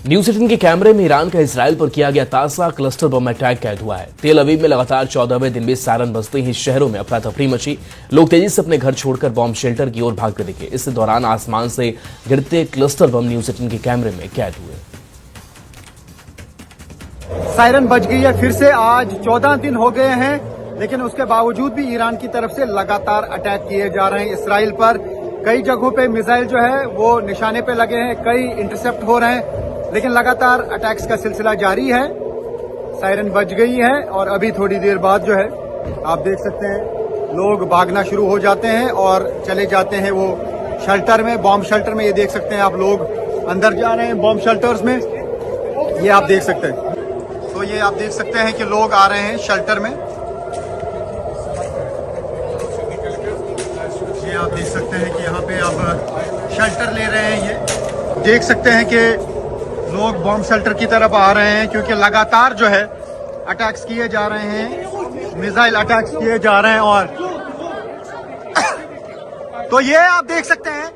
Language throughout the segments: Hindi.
न्यूज़ 18 के कैमरे में ईरान का इसराइल पर किया गया ताज़ा क्लस्टर बम अटैक कैद हुआ है। तेल अवीव में लगातार 14वें दिन भी सायरन बजते ही शहरों में अफरा तफरी मची। लोग तेजी से अपने घर छोड़कर बॉम्ब शेल्टर की ओर भागते दिखे। इस दौरान आसमान से गिरते क्लस्टर बम न्यूज़ 18 के कैमरे में कैद हुए। सायरन बज गई है फिर से। आज 14 दिन हो गए हैं, लेकिन उसके बावजूद भी ईरान की तरफ से लगातार अटैक किए जा रहे हैं इसराइल पर। कई जगहों पे मिसाइल जो है वो निशाने पे लगे हैं, कई इंटरसेप्ट हो रहे हैं, लेकिन लगातार अटैक्स का सिलसिला जारी है। सायरन बज गई है और अभी थोड़ी देर बाद जो है आप देख सकते हैं लोग भागना शुरू हो जाते हैं और चले जाते हैं वो शेल्टर में, बॉम्ब शेल्टर में। ये देख सकते हैं आप, लोग अंदर जा रहे हैं बॉम्ब शेल्टर्स में। ये आप देख सकते हैं, तो ये आप देख सकते हैं कि लोग आ रहे हैं शेल्टर में। ये आप देख सकते हैं कि यहाँ पे अब शेल्टर ले रहे हैं। ये देख सकते हैं कि लोग बॉम्ब शेल्टर की तरफ आ रहे हैं, क्योंकि लगातार जो है अटैक्स किए जा रहे हैं, मिसाइल अटैक्स किए जा रहे हैं। और तो ये आप देख सकते हैं,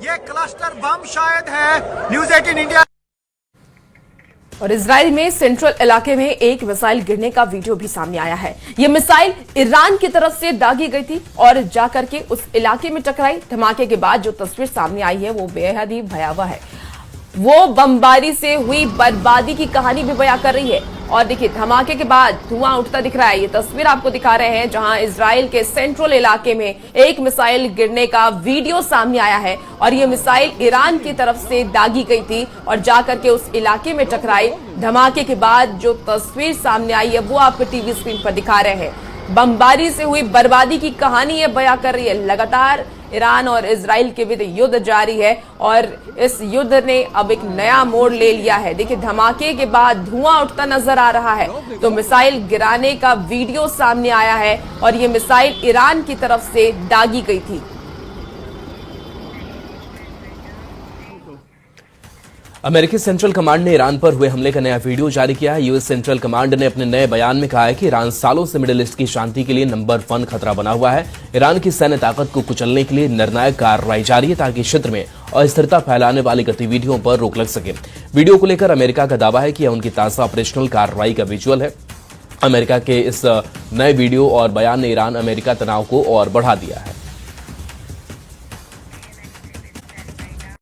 ये क्लस्टर बम शायद है न्यूज़ 18 इंडिया। और इजराइल में सेंट्रल इलाके में एक मिसाइल गिरने का वीडियो भी सामने आया है। यह मिसाइल ईरान की तरफ से दागी गई थी और जाकर के उस इलाके में टकराई। धमाके के बाद जो तस्वीर सामने आई है वो बेहद ही भयावह है। वो बमबारी से हुई बर्बादी की कहानी भी बयां कर रही है। और देखिए, धमाके के बाद धुआं उठता दिख रहा है। ये तस्वीर आपको दिखा रहे हैं जहां इजराइल के सेंट्रल इलाके में एक मिसाइल गिरने का वीडियो सामने आया है। और ये मिसाइल ईरान की तरफ से दागी गई थी और जाकर के उस इलाके में टकराई। धमाके के बाद जो तस्वीर सामने आई है वो आपको टीवी स्क्रीन पर दिखा रहे हैं। बमबारी से हुई बर्बादी की कहानी ये बयां कर रही है। लगातार ईरान और इजराइल के बीच युद्ध जारी है और इस युद्ध ने अब एक नया मोड़ ले लिया है। देखिए, धमाके के बाद धुआं उठता नजर आ रहा है, तो मिसाइल गिराने का वीडियो सामने आया है और ये मिसाइल ईरान की तरफ से दागी गई थी। अमेरिकी सेंट्रल कमांड ने ईरान पर हुए हमले का नया वीडियो जारी किया है। यूएस सेंट्रल कमांड ने अपने नए बयान में कहा है कि ईरान सालों से मिडिल ईस्ट की शांति के लिए नंबर 1 खतरा बना हुआ है। ईरान की सैन्य ताकत को कुचलने के लिए निर्णायक कार्रवाई जारी है ताकि क्षेत्र में अस्थिरता फैलाने वाली गतिविधियों पर रोक लग सके। वीडियो को लेकर अमेरिका का दावा है कि यह उनकी ताजा ऑपरेशनल कार्रवाई का विजुअल है। अमेरिका के इस नए वीडियो और बयान ने ईरान अमेरिका तनाव को और बढ़ा दिया है।